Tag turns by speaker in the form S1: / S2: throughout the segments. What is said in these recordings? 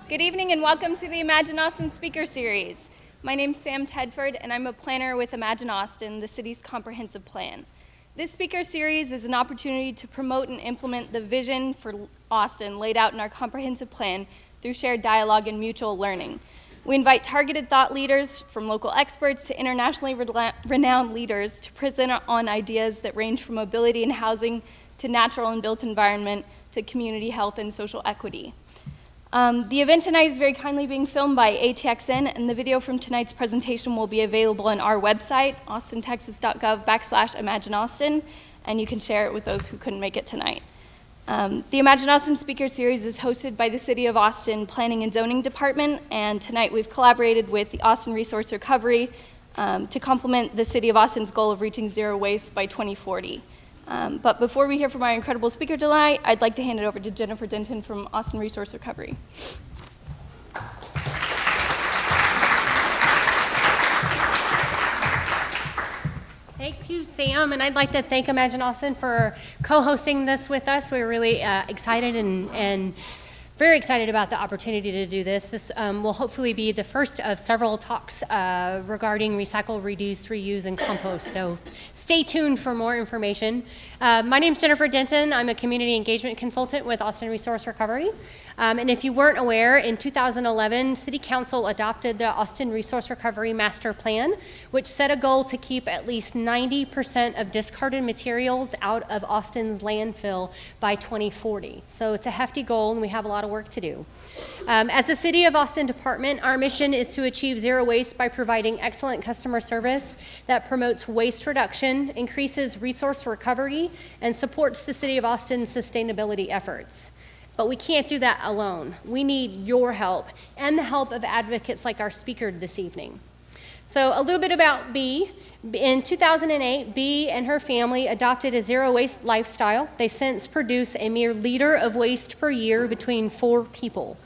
S1: Good evening and welcome to the Imagine Austin Speaker Series. My name's Sam Tedford and I'm a planner with Imagine Austin, the city's comprehensive plan. This speaker series is an opportunity to promote and implement the vision for Austin laid out in our comprehensive plan through shared dialogue and mutual learning. We invite targeted thought leaders from local experts to internationally renowned leaders to present on ideas that range from mobility and housing to natural and built environment to community health and social equity. The event tonight is very kindly being filmed by ATXN, and the video from tonight's presentation will be available on our website, austintexas.gov/ImagineAustin, and you can share it with those who couldn't make it tonight. The Imagine Austin Speaker Series is hosted by the City of Austin Planning and Zoning Department, and tonight we've collaborated with the Austin Resource Recovery to complement the City of Austin's goal of reaching zero waste by 2040. But before we hear from our incredible speaker tonight, I'd like to hand it over to Jennifer Denton from Austin Resource Recovery.
S2: Thank you, Sam, and I'd like to thank Imagine Austin for co-hosting this with us. We're really excited and very excited about the opportunity to do this. This will hopefully be the first of several talks regarding recycle, reduce, reuse, and compost. So stay tuned for more information. My name's Jennifer Denton. I'm a community engagement consultant with Austin Resource Recovery. And if you weren't aware, in 2011, City Council adopted the Austin Resource Recovery Master Plan, which set a goal to keep at least 90% of discarded materials out of Austin's landfill by 2040. So it's a hefty goal, and we have a lot of work to do. As the City of Austin Department, our mission is to achieve zero waste by providing excellent customer service that promotes waste reduction, increases resource recovery, and supports the City of Austin's sustainability efforts. But we can't do that alone. We need your help and the help of advocates like our speaker this evening. So a little bit about Bee. In 2008, Bee and her family adopted a zero waste lifestyle. They since produce a mere liter of waste per year between 4 people.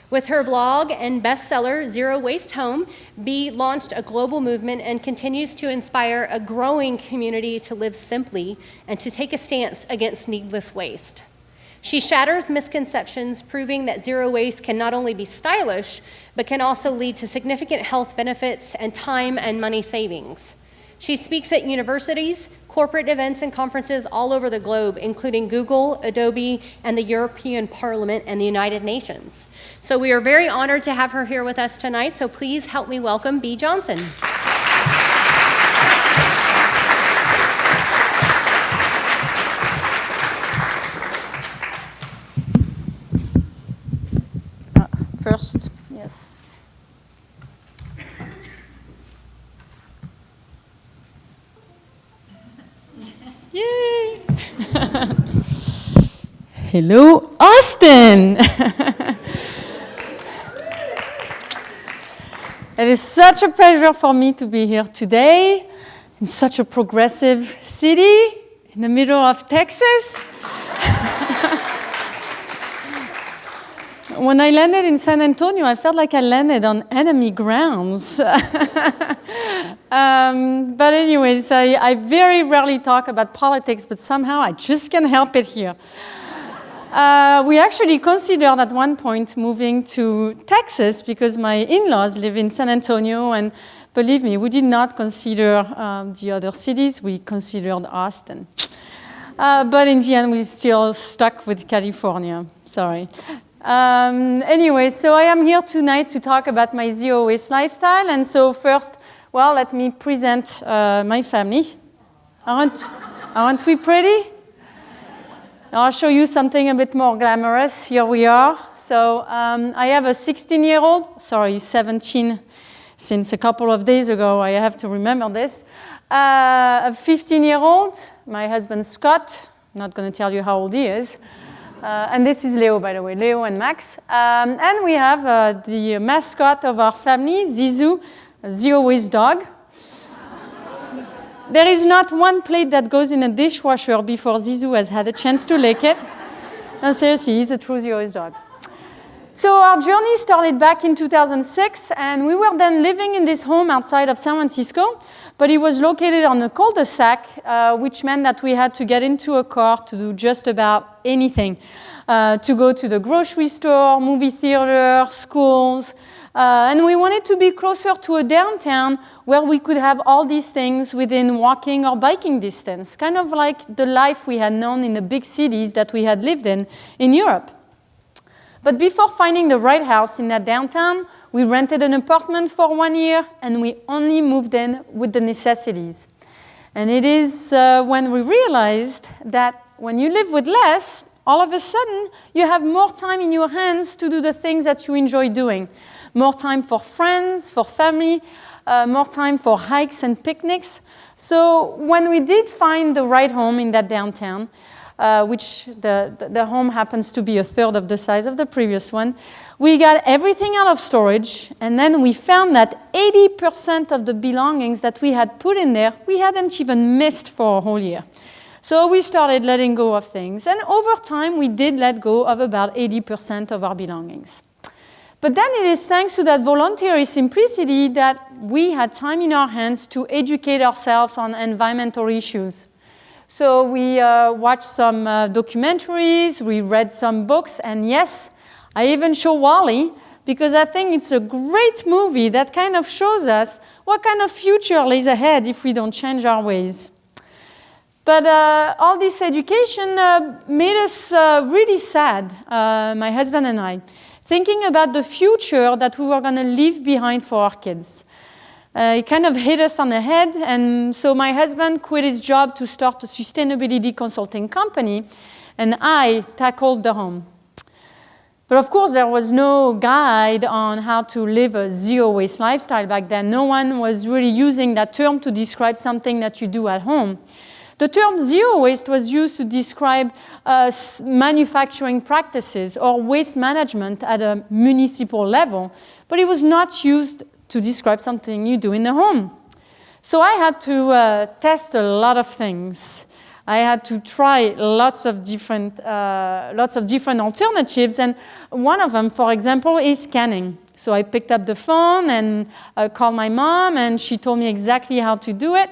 S2: With her blog and bestseller, Zero Waste Home, Bee launched a global movement and continues to inspire a growing community to live simply and to take a stance against needless waste. She shatters misconceptions, proving that zero waste can not only be stylish, but can also lead to significant health benefits and time and money savings. She speaks at universities, corporate events, and conferences all over the globe, including Google, Adobe, and the European Parliament and the United Nations. So we are very honored to have her here with us tonight, so please help me welcome Bee Johnson.
S3: First, yes. Yay! Hello, Austin! It is such a pleasure for me to be here today in such a progressive city in the middle of Texas. When I landed in San Antonio, I felt like I landed on enemy grounds. But anyways, I very rarely talk about politics, but somehow I just can't help it here. We actually considered at one point moving to Texas because my in-laws live in San Antonio, and believe me, we did not consider the other cities, we considered Austin. But in the end, we still stuck with California, sorry. Anyway, so I am here tonight to talk about my zero waste lifestyle. And so first, well, let me present my family. Aren't we pretty? I'll show you something a bit more glamorous. Here we are. So I have a 16-year-old, sorry, 17, since a couple of days ago, I have to remember this. A 15-year-old, my husband Scott, not going to tell you how old he is. And this is Leo, by the way, Leo and Max. And we have the mascot of our family, Zizou, a zero-waste dog. There is not one plate that goes in a dishwasher before Zizou has had a chance to lick it. No, seriously, he's a true zero-waste dog. So our journey started back in 2006, and we were then living in this home outside of San Francisco, but it was located on a cul-de-sac, which meant that we had to get into a car to do just about anything, to go to the grocery store, movie theater, schools, and we wanted to be closer to a downtown where we could have all these things within walking or biking distance, kind of like the life we had known in the big cities that we had lived in Europe. But before finding the right house in that downtown, we rented an apartment for 1 year, and we only moved in with the necessities. And it is when we realized that when you live with less, all of a sudden, you have more time in your hands to do the things that you enjoy doing. More time for friends, for family, more time for hikes and picnics. So when we did find the right home in that downtown, which the home happens to be a third of the size of the previous one, we got everything out of storage, and then we found that 80% of the belongings that we had put in there, we hadn't even missed for a whole year. So we started letting go of things, and over time, we did let go of about 80% of our belongings. But then it is thanks to that voluntary simplicity that we had time in our hands to educate ourselves on environmental issues. So we watched some documentaries, we read some books, and yes, I even show WALL-E, because I think it's a great movie that kind of shows us what kind of future lays ahead if we don't change our ways. But all this education made us really sad, my husband and I, thinking about the future that we were going to leave behind for our kids. It kind of hit us on the head, and so my husband quit his job to start a sustainability consulting company, and I tackled the home. But of course, there was no guide on how to live a zero-waste lifestyle back then. No one was really using that term to describe something that you do at home. The term zero waste was used to describe manufacturing practices or waste management at a municipal level, but it was not used to describe something you do in the home. So I had to test a lot of things. I had to try lots of different alternatives, and one of them, for example, is canning. So I picked up the phone and called my mom, and she told me exactly how to do it.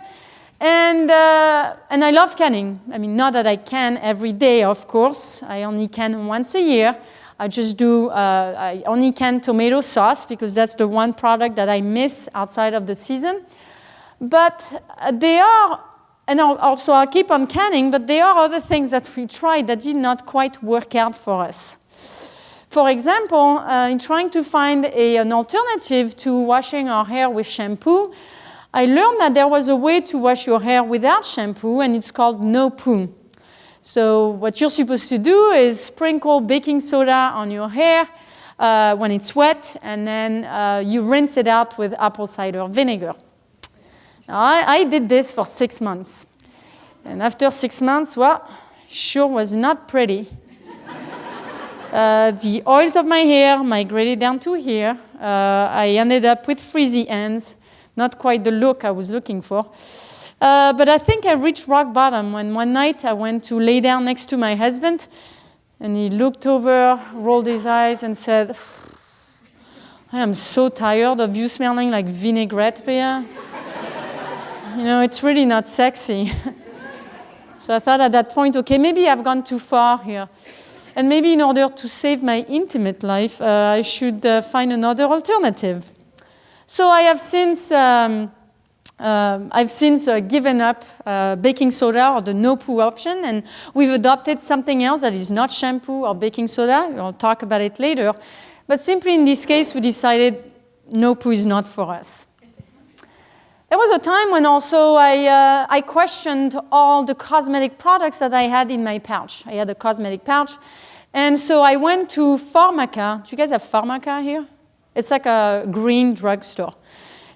S3: And I love canning. I mean, not that I can every day, of course. I only can once a year. I only can tomato sauce because that's the one product that I miss outside of the season. But I'll keep on canning, but there are other things that we tried that did not quite work out for us. For example, in trying to find an alternative to washing our hair with shampoo, I learned that there was a way to wash your hair without shampoo, and it's called no poo. So what you're supposed to do is sprinkle baking soda on your hair when it's wet, and then you rinse it out with apple cider vinegar. Now, I did this for 6 months. And after 6 months, well, sure was not pretty. The oils of my hair migrated down to here. I ended up with frizzy ends, not quite the look I was looking for. But I think I reached rock bottom when one night I went to lay down next to my husband, and he looked over, rolled his eyes, and said, "I am so tired of you smelling like vinaigrette, Bea. You know, it's really not sexy." So I thought at that point, okay, maybe I've gone too far here. And maybe in order to save my intimate life, I should find another alternative. So I have since given up baking soda or the no poo option, and we've adopted something else that is not shampoo or baking soda. We'll talk about it later. But simply in this case, we decided no poo is not for us. There was a time when also I questioned all the cosmetic products that I had in my pouch. I had a cosmetic pouch. And so I went to Pharmaca. Do you guys have Pharmaca here? It's like a green drugstore.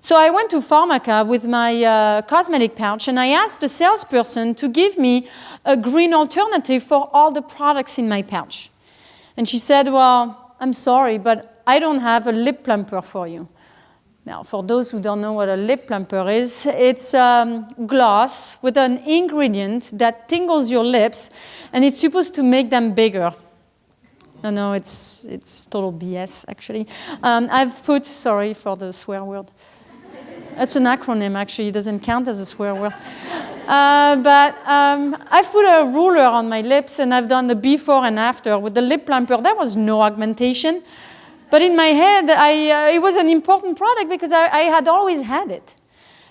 S3: So I went to Pharmaca with my cosmetic pouch, and I asked the salesperson to give me a green alternative for all the products in my pouch. And she said, "Well, I'm sorry, but I don't have a lip plumper for you." Now, for those who don't know what a lip plumper is, it's gloss with an ingredient that tingles your lips, and it's supposed to make them bigger. No, it's total BS, actually. I've put, sorry for the swear word. It's an acronym, actually. It doesn't count as a swear word. But I've put a ruler on my lips, and I've done the before and after. With the lip plumper, there was no augmentation. But in my head, it was an important product because I had always had it.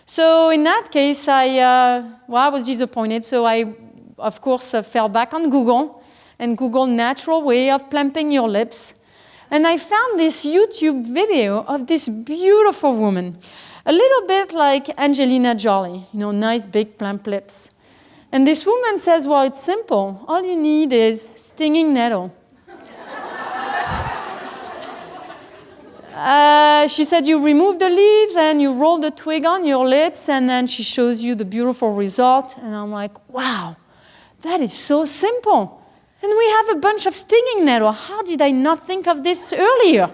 S3: So in that case, I was disappointed. So I, of course, fell back on Google and Googled natural way of plumping your lips. And I found this YouTube video of this beautiful woman, a little bit like Angelina Jolie, nice big plump lips. And this woman says, well, it's simple. All you need is stinging nettle. She said you remove the leaves and you roll the twig on your lips, and then she shows you the beautiful result. And I'm like, wow, that is so simple. And we have a bunch of stinging nettle. How did I not think of this earlier?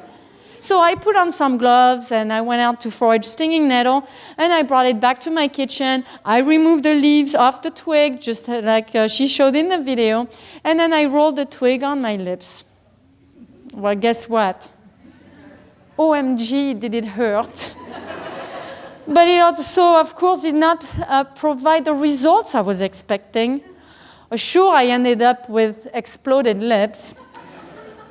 S3: So I put on some gloves and I went out to forage stinging nettle, and I brought it back to my kitchen. I removed the leaves off the twig, just like she showed in the video, and then I rolled the twig on my lips. Well, guess what? OMG, did it hurt. But it also, of course, did not provide the results I was expecting. Sure, I ended up with exploded lips,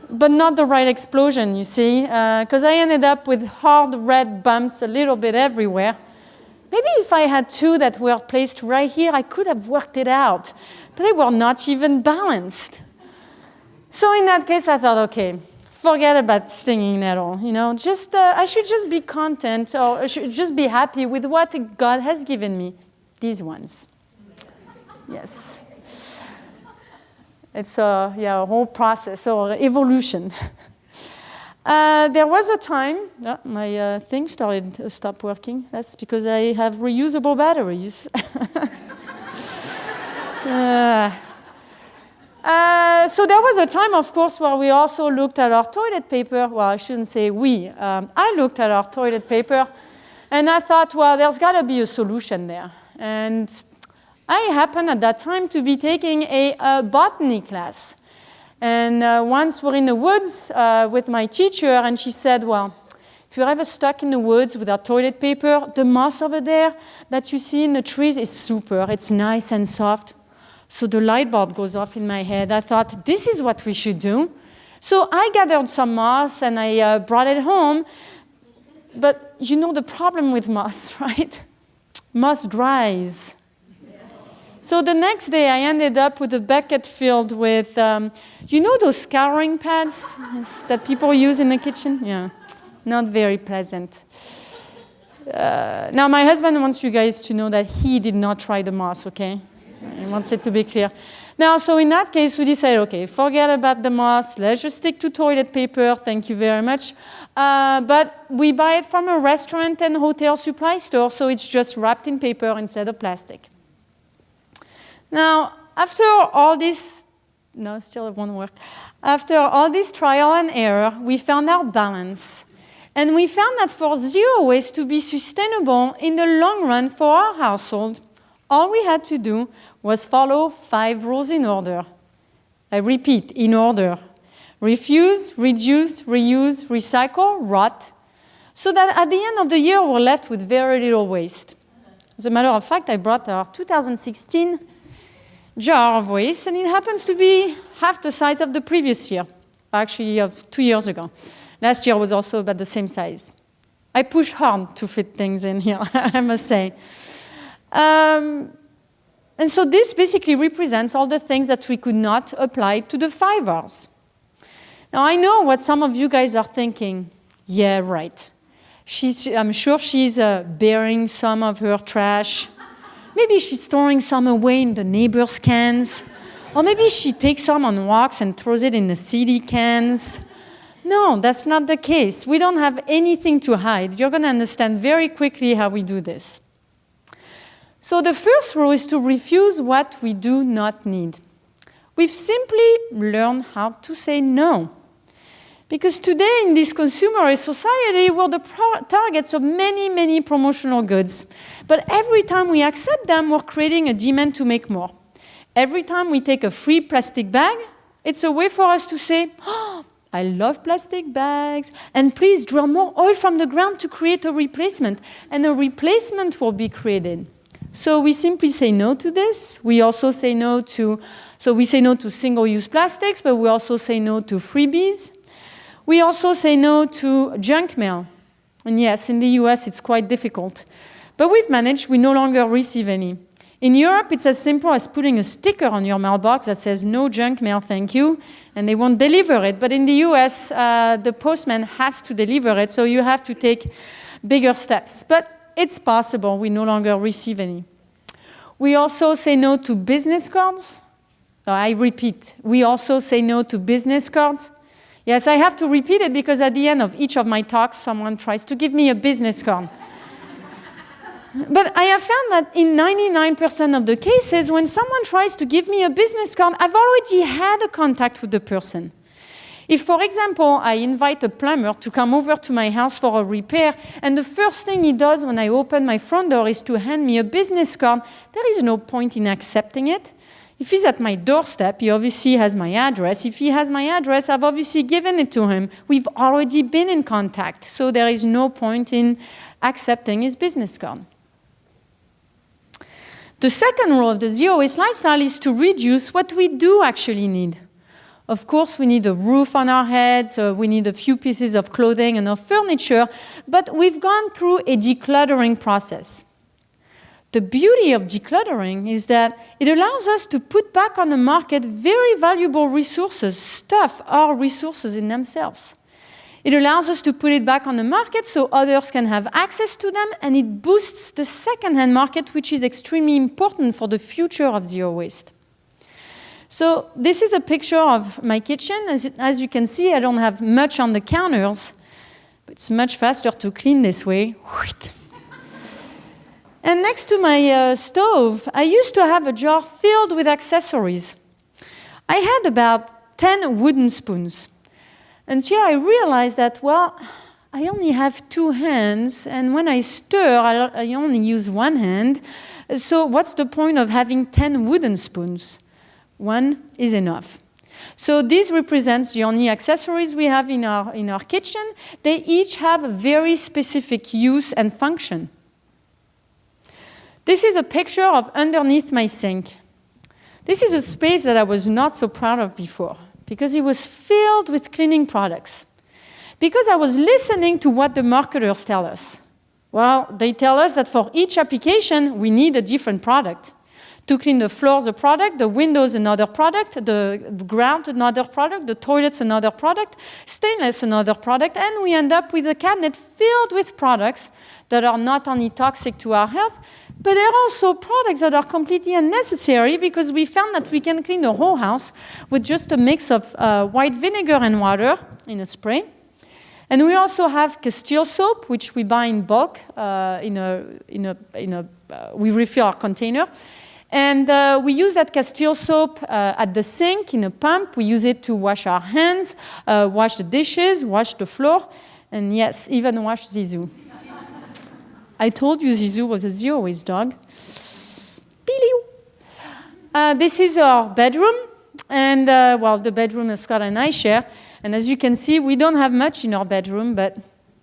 S3: but not the right explosion, you see, because I ended up with hard red bumps a little bit everywhere. Maybe if I had two that were placed right here, I could have worked it out, but they were not even balanced. So in that case, I thought, okay, forget about stinging nettle, I should just be content, or I should just be happy with what God has given me, these ones. Yes. It's a whole process, or evolution. There was a time, my thing stopped working. That's because I have reusable batteries. So there was a time, of course, where we also looked at our toilet paper. Well, I shouldn't say we. I looked at our toilet paper, and I thought, well, there's got to be a solution there. And I happened at that time to be taking a botany class. And once we're in the woods with my teacher, and she said, well, if you're ever stuck in the woods without toilet paper, the moss over there that you see in the trees is super. It's nice and soft. So the light bulb goes off in my head. I thought, this is what we should do. So I gathered some moss, and I brought it home. But you know the problem with moss, right? Moss dries. So the next day, I ended up with a bucket filled with, those scouring pads that people use in the kitchen? Yeah, not very pleasant. Now, my husband wants you guys to know that he did not try the moss, okay? He wants it to be clear. Now, so in that case, we decided, okay, forget about the moss. Let's just stick to toilet paper. Thank you very much. But we buy it from a restaurant and hotel supply store, so it's just wrapped in paper instead of plastic. Now, after all this, no, still it won't work. After all this trial and error, we found our balance. And we found that for zero waste to be sustainable in the long run for our household, all we had to do was follow 5 rules in order. I repeat, in order. Refuse, reduce, reuse, recycle, rot, so that at the end of the year, we're left with very little waste. As a matter of fact, I brought our 2016 jar of waste, and it happens to be half the size of the previous year, actually of 2 years ago. Last year was also about the same size. I pushed hard to fit things in here, I must say. And so this basically represents all the things that we could not apply to the 5 R's. Now, I know what some of you guys are thinking. Yeah, right. I'm sure she's burying some of her trash. Maybe she's throwing some away in the neighbor's cans. Or maybe she takes some on walks and throws it in the city cans. No, that's not the case. We don't have anything to hide. You're going to understand very quickly how we do this. So the first rule is to refuse what we do not need. We've simply learned how to say no. Because today in this consumerist society, we're the targets of many, many promotional goods. But every time we accept them, we're creating a demand to make more. Every time we take a free plastic bag, it's a way for us to say, oh, I love plastic bags, and please drill more oil from the ground to create a replacement, and a replacement will be created. So we simply say no to this. We also say no to, so we say no to single-use plastics, but we also say no to freebies. We also say no to junk mail. And yes, in the US, it's quite difficult. But we've managed, we no longer receive any. In Europe, it's as simple as putting a sticker on your mailbox that says, no junk mail, thank you, and they won't deliver it. But in the US, the postman has to deliver it, so you have to take bigger steps. But it's possible, we no longer receive any. We also say no to business cards. I repeat, we also say no to business cards. Yes, I have to repeat it because at the end of each of my talks, someone tries to give me a business card. But I have found that in 99% of the cases, when someone tries to give me a business card, I've already had a contact with the person. If, for example, I invite a plumber to come over to my house for a repair, and the first thing he does when I open my front door is to hand me a business card, there is no point in accepting it. If he's at my doorstep, he obviously has my address. If he has my address, I've obviously given it to him. We've already been in contact, so there is no point in accepting his business card. The second rule of the zero-waste lifestyle is to reduce what we do actually need. Of course, we need a roof on our heads, we need a few pieces of clothing and of furniture, but we've gone through a decluttering process. The beauty of decluttering is that it allows us to put back on the market very valuable resources, stuff are resources in themselves. It allows us to put it back on the market so others can have access to them, and it boosts the second-hand market, which is extremely important for the future of zero waste. So this is a picture of my kitchen. As you can see, I don't have much on the counters, but it's much faster to clean this way. And next to my stove, I used to have a jar filled with accessories. I had about 10 wooden spoons. And here I realized that, well, I only have 2 hands, and when I stir, I only use 1 hand. So what's the point of having 10 wooden spoons? 1 is enough. So this represents the only accessories we have in our kitchen. They each have a very specific use and function. This is a picture of underneath my sink. This is a space that I was not so proud of before, because it was filled with cleaning products. Because I was listening to what the marketers tell us. Well, they tell us that for each application, we need a different product. To clean the floors, a product, the windows, another product, the ground, another product, the toilets, another product, stainless, another product, and we end up with a cabinet filled with products that are not only toxic to our health, but they're also products that are completely unnecessary because we found that we can clean the whole house with just a mix of white vinegar and water in a spray. And we also have Castile soap, which we buy in bulk. We refill our container. And we use that Castile soap at the sink in a pump. We use it to wash our hands, wash the dishes, wash the floor, and yes, even wash Zizou. I told you Zizou was a zero-waste dog. This is our bedroom, and well, the bedroom that Scott and I share. And as you can see, we don't have much in our bedroom, but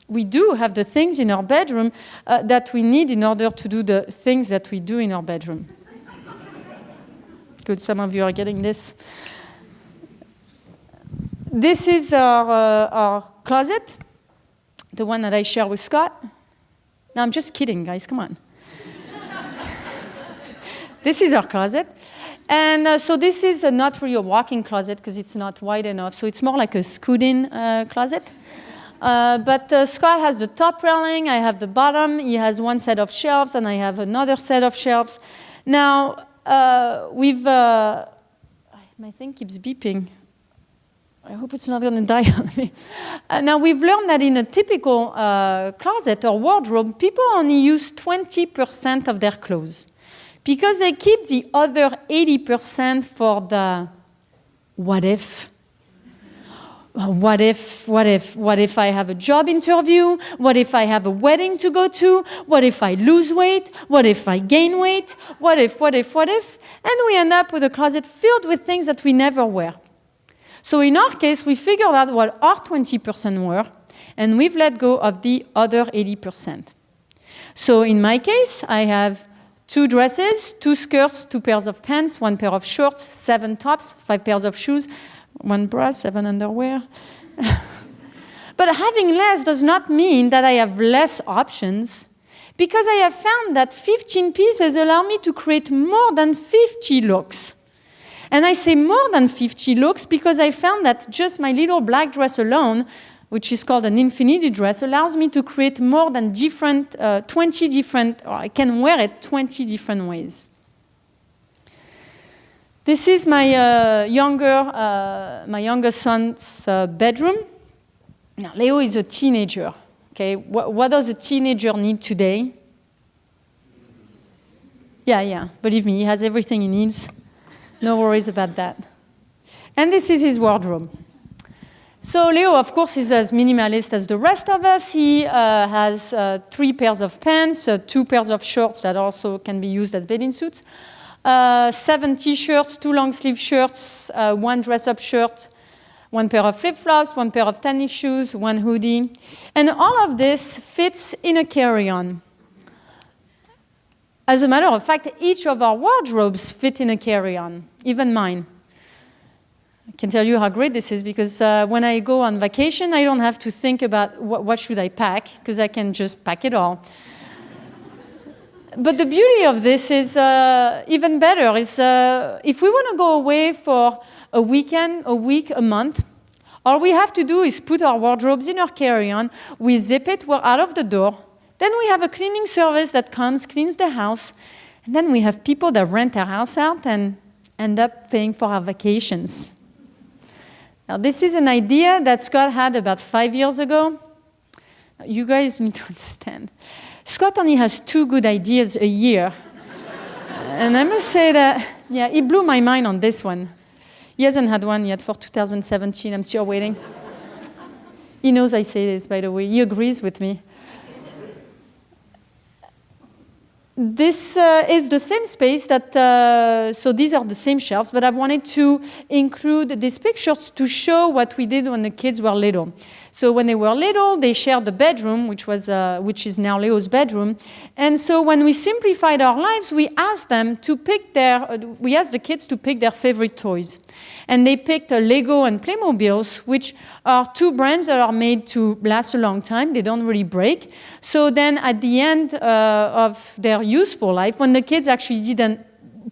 S3: we do have the things in our bedroom that we need in order to do the things that we do in our bedroom. Good, some of you are getting this. This is our closet, the one that I share with Scott. No, I'm just kidding, guys, come on. This is our closet. And so this is not really a walk-in closet because it's not wide enough, so it's more like a scoot-in closet. But Scott has the top railing, I have the bottom, he has one set of shelves, and I have another set of shelves. Now, my thing keeps beeping. I hope it's not going to die on me. Now, we've learned that in a typical closet or wardrobe, people only use 20% of their clothes because they keep the other 80% for the what if. What if I have a job interview? What if I have a wedding to go to? What if I lose weight? What if I gain weight? What if? And we end up with a closet filled with things that we never wear. So in our case, we figured out what our 20% were, and we've let go of the other 80%. So in my case, I have 2 dresses, 2 skirts, 2 pairs of pants, 1 pair of shorts, 7 tops, 5 pairs of shoes, 1 bra, 7 underwear. But having less does not mean that I have less options, because I have found that 15 pieces allow me to create more than 50 looks. And I say more than 50 looks because I found that just my little black dress alone, which is called an infinity dress, allows me to create more than 20 different, or I can wear it 20 different ways. This is my younger son's bedroom. Now, Leo is a teenager. Okay, what does a teenager need today? Yeah, believe me, he has everything he needs. No worries about that. And this is his wardrobe. So Leo, of course, is as minimalist as the rest of us. He has 3 pairs of pants, 2 pairs of shorts that also can be used as bathing suits, 7 t-shirts, 2 long-sleeve shirts, 1 dress-up shirt, 1 pair of flip-flops, 1 pair of tennis shoes, 1 hoodie. And all of this fits in a carry-on. As a matter of fact, each of our wardrobes fit in a carry-on, even mine. I can tell you how great this is because when I go on vacation, I don't have to think about what should I pack, because I can just pack it all. But the beauty of this is even better, is if we want to go away for a weekend, a week, a month, all we have to do is put our wardrobes in our carry-on, we zip it, we're out of the door, then we have a cleaning service that comes, cleans the house, and then we have people that rent our house out and end up paying for our vacations. Now, this is an idea that Scott had about 5 years ago. You guys need to understand. Scott only has 2 good ideas a year. And I must say that, yeah, he blew my mind on this one. He hasn't had one yet for 2017. I'm still waiting. He knows I say this, by the way. He agrees with me. This is the same space that, so these are the same shelves, but I've wanted to include these pictures to show what we did when the kids were little. So when they were little, they shared the bedroom, which is now Leo's bedroom. And so when we simplified our lives, we asked the kids to pick their favorite toys. And they picked Lego and Playmobiles, which are 2 brands that are made to last a long time. They don't really break. So then at the end of their useful life, when the kids actually didn't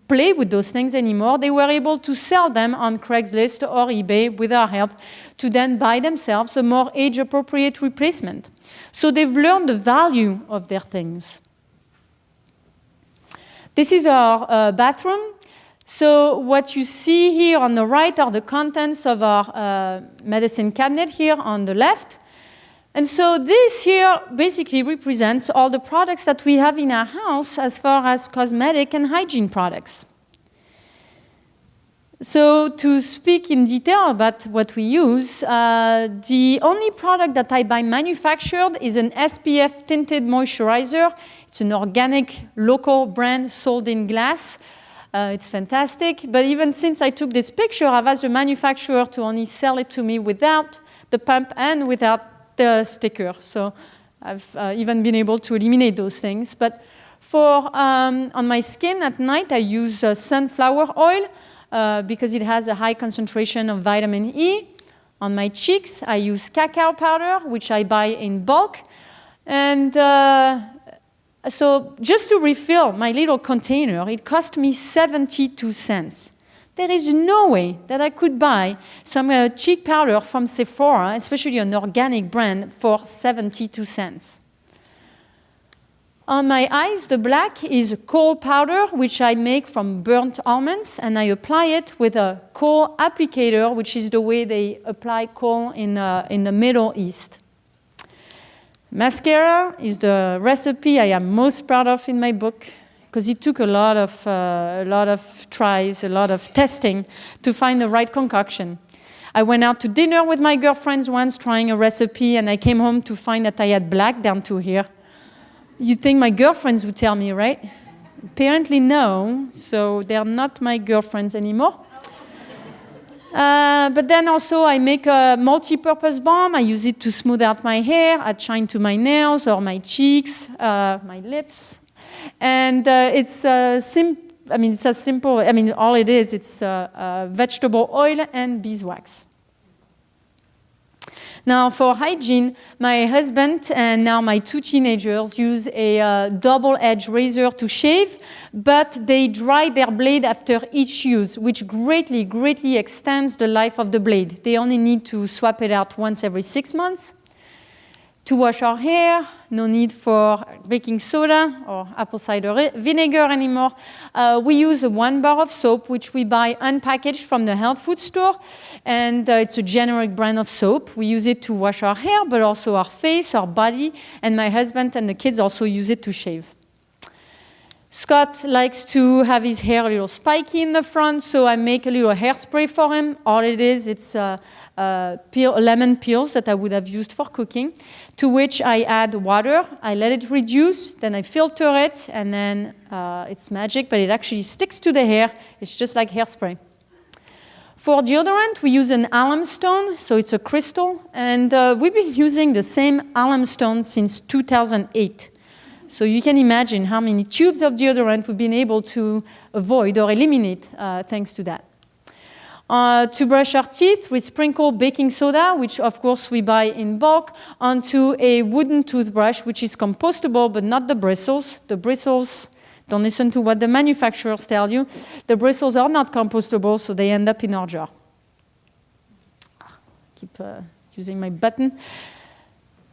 S3: play with those things anymore, they were able to sell them on Craigslist or eBay with our help to then buy themselves a more age-appropriate replacement. So they've learned the value of their things. This is our bathroom. So what you see here on the right are the contents of our medicine cabinet here on the left. And so this here basically represents all the products that we have in our house as far as cosmetic and hygiene products. So to speak in detail about what we use, the only product that I buy manufactured is an SPF tinted moisturizer. It's an organic local brand sold in glass. It's fantastic. But even since I took this picture, I've asked the manufacturer to only sell it to me without the pump and without the sticker. So I've even been able to eliminate those things. But for on my skin at night, I use sunflower oil because it has a high concentration of vitamin E. On my cheeks, I use cacao powder, which I buy in bulk. And so just to refill my little container, it cost me 72 cents. There is no way that I could buy some cheek powder from Sephora, especially an organic brand, for 72 cents. On my eyes, the black is coal powder, which I make from burnt almonds, and I apply it with a coal applicator, which is the way they apply coal in the Middle East. Mascara is the recipe I am most proud of in my book, because it took a lot of tries, a lot of testing to find the right concoction. I went out to dinner with my girlfriends once trying a recipe, and I came home to find that I had black down to here. You'd think my girlfriends would tell me, right? Apparently no, so they're not my girlfriends anymore. But then also I make a multi-purpose balm. I use it to smooth out my hair, add shine to my nails or my cheeks, my lips. And it's it's as simple, all it is, it's vegetable oil and beeswax. Now, for hygiene, my husband and now my 2 teenagers use a double-edged razor to shave, but they dry their blade after each use, which greatly, greatly extends the life of the blade. They only need to swap it out once every 6 months. To wash our hair, no need for baking soda or apple cider vinegar anymore. We use 1 bar of soap, which we buy unpackaged from the health food store. And it's a generic brand of soap. We use it to wash our hair, but also our face, our body. And my husband and the kids also use it to shave. Scott likes to have his hair a little spiky in the front, so I make a little hairspray for him. All it is, it's lemon peels that I would have used for cooking, to which I add water, I let it reduce, then I filter it, and then it's magic, but it actually sticks to the hair. It's just like hairspray. For deodorant, we use an alum stone, so it's a crystal, and we've been using the same alum stone since 2008. So you can imagine how many tubes of deodorant we've been able to avoid or eliminate thanks to that. To brush our teeth, we sprinkle baking soda, which of course we buy in bulk, onto a wooden toothbrush, which is compostable, but not the bristles. The bristles, don't listen to what the manufacturers tell you. The bristles are not compostable, so they end up in our jar. Keep using my button.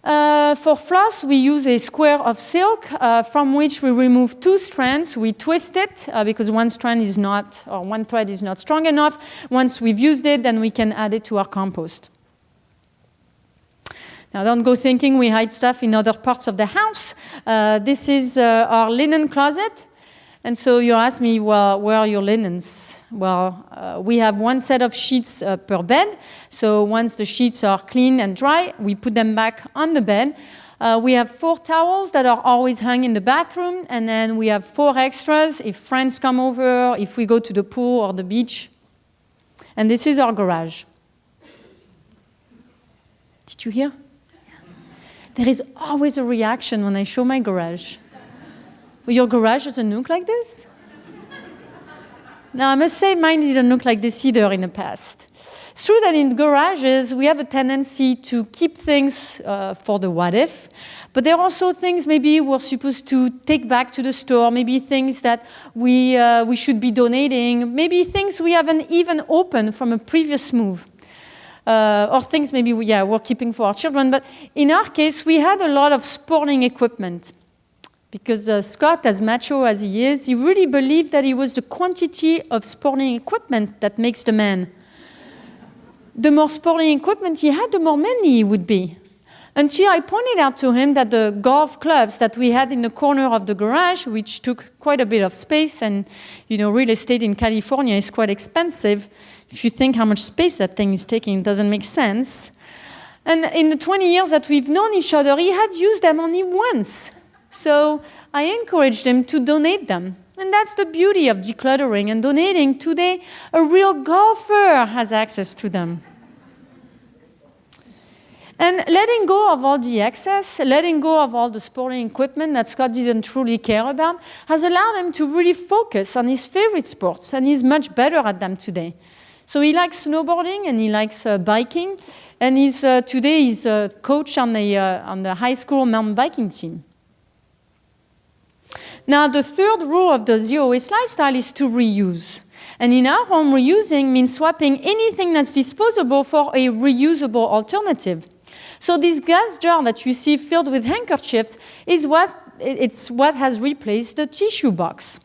S3: For floss, we use a square of silk from which we remove 2 strands. We twist it because one thread is not strong enough. Once we've used it, then we can add it to our compost. Now, don't go thinking we hide stuff in other parts of the house. This is our linen closet. And so you ask me, well, where are your linens? Well, we have 1 set of sheets per bed. So once the sheets are clean and dry, we put them back on the bed. We have 4 towels that are always hung in the bathroom. And then we have 4 extras if friends come over, if we go to the pool or the beach. And this is our garage. Did you hear? There is always a reaction when I show my garage. Your garage doesn't look like this? Now, I must say mine didn't look like this either in the past. It's true that in garages, we have a tendency to keep things for the what if, but there are also things maybe we're supposed to take back to the store, maybe things that we should be donating, maybe things we haven't even opened from a previous move. Or things maybe we're keeping for our children. But in our case, we had a lot of sporting equipment. Because Scott, as macho as he is, he really believed that it was the quantity of sporting equipment that makes the man. The more sporting equipment he had, the more manly he would be. Until I pointed out to him that the golf clubs that we had in the corner of the garage, which took quite a bit of space, and real estate in California is quite expensive. If you think how much space that thing is taking, it doesn't make sense. And in the 20 years that we've known each other, he had used them only once. So I encouraged him to donate them. And that's the beauty of decluttering and donating. Today, a real golfer has access to them. And letting go of all the excess, letting go of all the sporting equipment that Scott didn't truly care about, has allowed him to really focus on his favorite sports, and he's much better at them today. So he likes snowboarding and he likes biking, and today he's a coach on the high school mountain biking team. Now, the third rule of the zero-waste lifestyle is to reuse. And in our home, reusing means swapping anything that's disposable for a reusable alternative. So this glass jar that you see filled with handkerchiefs is what has replaced the tissue box.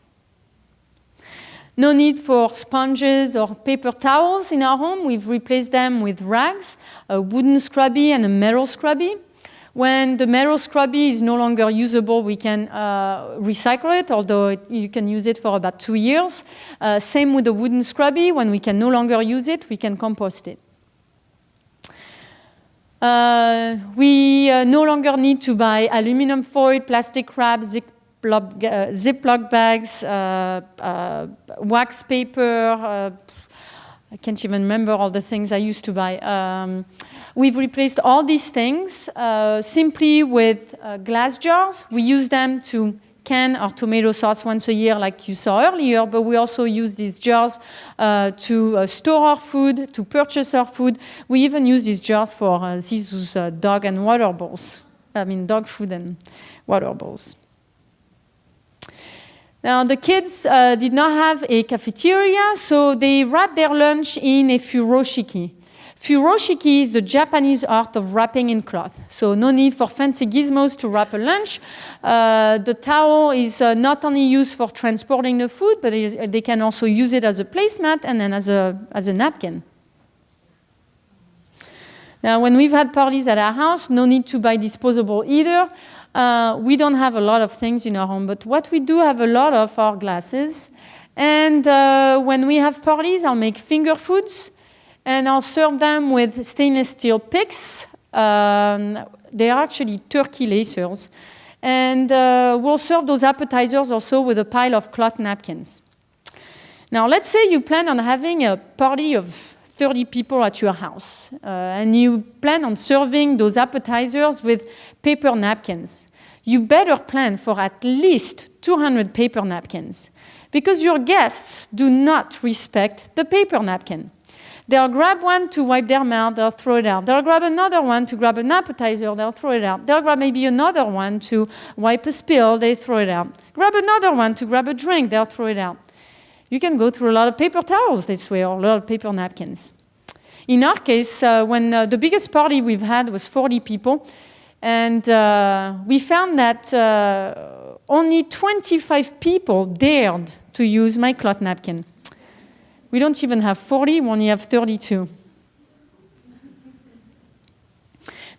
S3: No need for sponges or paper towels in our home. We've replaced them with rags, a wooden scrubby and a metal scrubby. When the metal scrubby is no longer usable, we can recycle it, although you can use it for about 2 years. Same with the wooden scrubby. When we can no longer use it, we can compost it. We no longer need to buy aluminum foil, plastic wrap, Ziploc bags, wax paper, I can't even remember all the things I used to buy. We've replaced all these things simply with glass jars. We use them to can our tomato sauce once a year, like you saw earlier, but we also use these jars to store our food, to purchase our food. We even use these jars for Zizou's dog and water bowls. I mean, dog food and water bowls. Now, the kids did not have a cafeteria, so they wrapped their lunch in a furoshiki. Furoshiki is the Japanese art of wrapping in cloth. So no need for fancy gizmos to wrap a lunch. The towel is not only used for transporting the food, but they can also use it as a placemat and then as a napkin. Now, when we've had parties at our house, no need to buy disposable either. We don't have a lot of things in our home, but what we do have a lot of are glasses. And when we have parties, I'll make finger foods, and I'll serve them with stainless steel picks. They are actually turkey lacers. And we'll serve those appetizers also with a pile of cloth napkins. Now, let's say you plan on having a party of 30 people at your house, and you plan on serving those appetizers with paper napkins. You better plan for at least 200 paper napkins, because your guests do not respect the paper napkin. They'll grab one to wipe their mouth, they'll throw it out. They'll grab another one to grab an appetizer, they'll throw it out. They'll grab maybe another one to wipe a spill, they throw it out. Grab another one to grab a drink, they'll throw it out. You can go through a lot of paper towels this way, or a lot of paper napkins. In our case, when the biggest party we've had was 40 people, and we found that only 25 people dared to use my cloth napkin. We don't even have 40, we only have 32.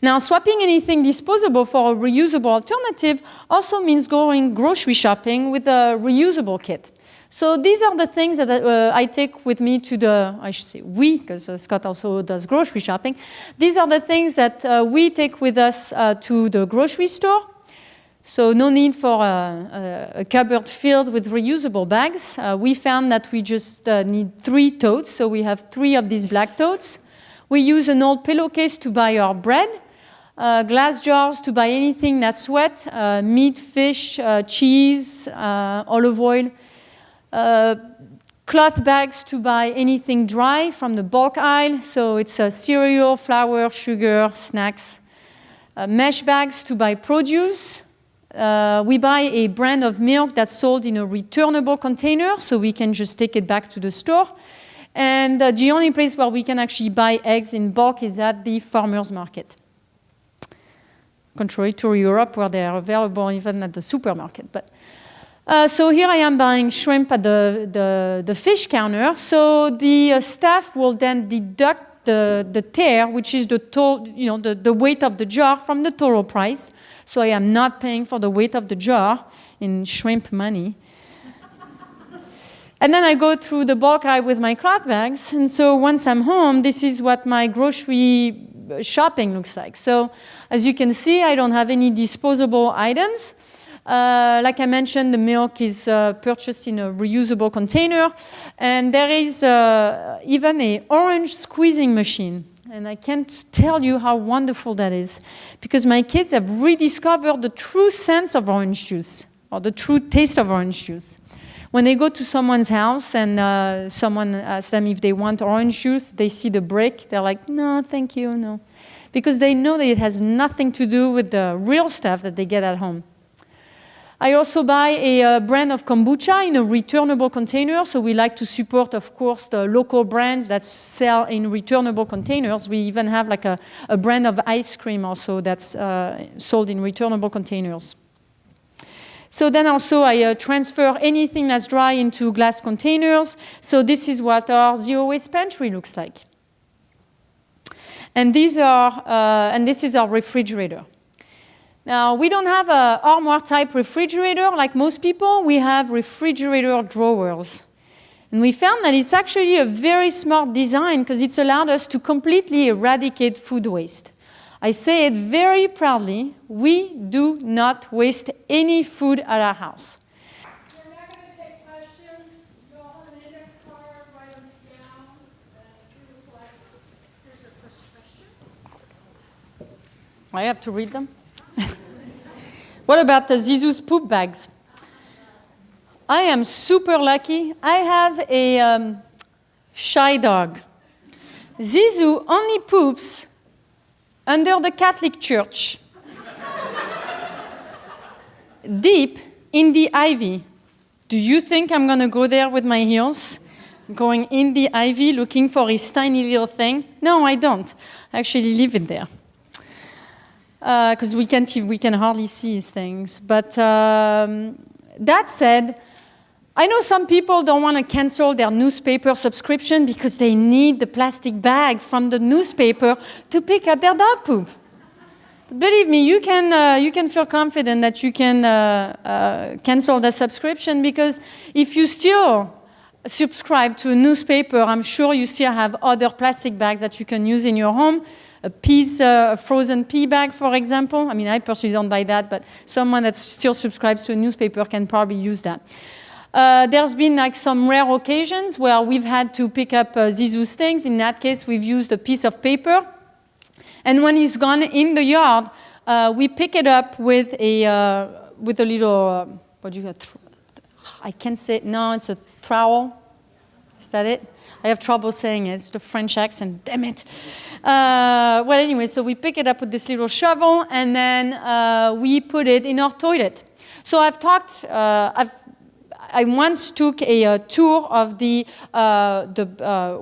S3: Now, swapping anything disposable for a reusable alternative also means going grocery shopping with a reusable kit. So these are the things that I take with me to the, I should say we, because Scott also does grocery shopping. These are the things that we take with us to the grocery store. So no need for a cupboard filled with reusable bags. We found that we just need 3 totes, so we have 3 of these black totes. We use an old pillowcase to buy our bread, glass jars to buy anything that's wet, meat, fish, cheese, olive oil, cloth bags to buy anything dry from the bulk aisle, so it's cereal, flour, sugar, snacks, mesh bags to buy produce. We buy a brand of milk that's sold in a returnable container, so we can just take it back to the store. And the only place where we can actually buy eggs in bulk is at the farmer's market. Contrary to Europe, where they are available even at the supermarket. But so here I am buying shrimp at the fish counter. So the staff will then deduct the tare, which is the weight of the jar, from the total price. So I am not paying for the weight of the jar in shrimp money. And then I go through the bulk aisle with my cloth bags. And so once I'm home, this is what my grocery shopping looks like. So as you can see, I don't have any disposable items. Like I mentioned, the milk is purchased in a reusable container. And there is even an orange squeezing machine. And I can't tell you how wonderful that is, because my kids have rediscovered the true sense of orange juice, or the true taste of orange juice. When they go to someone's house and someone asks them if they want orange juice, they see the brick, they're like, no, thank you, no. Because they know that it has nothing to do with the real stuff that they get at home. I also buy a brand of kombucha in a returnable container, so we like to support, of course, the local brands that sell in returnable containers. We even have like a brand of ice cream also that's sold in returnable containers. So then also I transfer anything that's dry into glass containers. So this is what our zero waste pantry looks like. And this is our refrigerator. Now, we don't have an armoire-type refrigerator like most people. We have refrigerator drawers. And we found that it's actually a very smart design because it's allowed us to completely eradicate food waste. I say it very proudly, we do not waste any food at our house.
S4: We're not going to take questions. Go on an index card, write them down,
S3: I have to read them. What about the Zizou's poop bags? I am super lucky. I have a shy dog. Zizou only poops under the Catholic Church, deep in the ivy. Do you think I'm going to go there with my heels, going in the ivy looking for his tiny little thing? No, I don't. I actually leave it there. Because we can hardly see his things. But that said, I know some people don't want to cancel their newspaper subscription because they need the plastic bag from the newspaper to pick up their dog poop. But believe me, you can feel confident that you can cancel the subscription, because if you still subscribe to a newspaper, I'm sure you still have other plastic bags that you can use in your home. A frozen pea bag, for example. I mean, I personally don't buy that, but someone that still subscribes to a newspaper can probably use that. There's been like some rare occasions where we've had to pick up Zizou's things. In that case, we've used a piece of paper. And when he's gone in the yard, we pick it up with a little, what do you got? I can't say, no, it's a trowel. Is that it? I have trouble saying it. It's the French accent, damn it. Well, anyway, so we pick it up with this little shovel, and then we put it in our toilet. So I once took a tour of the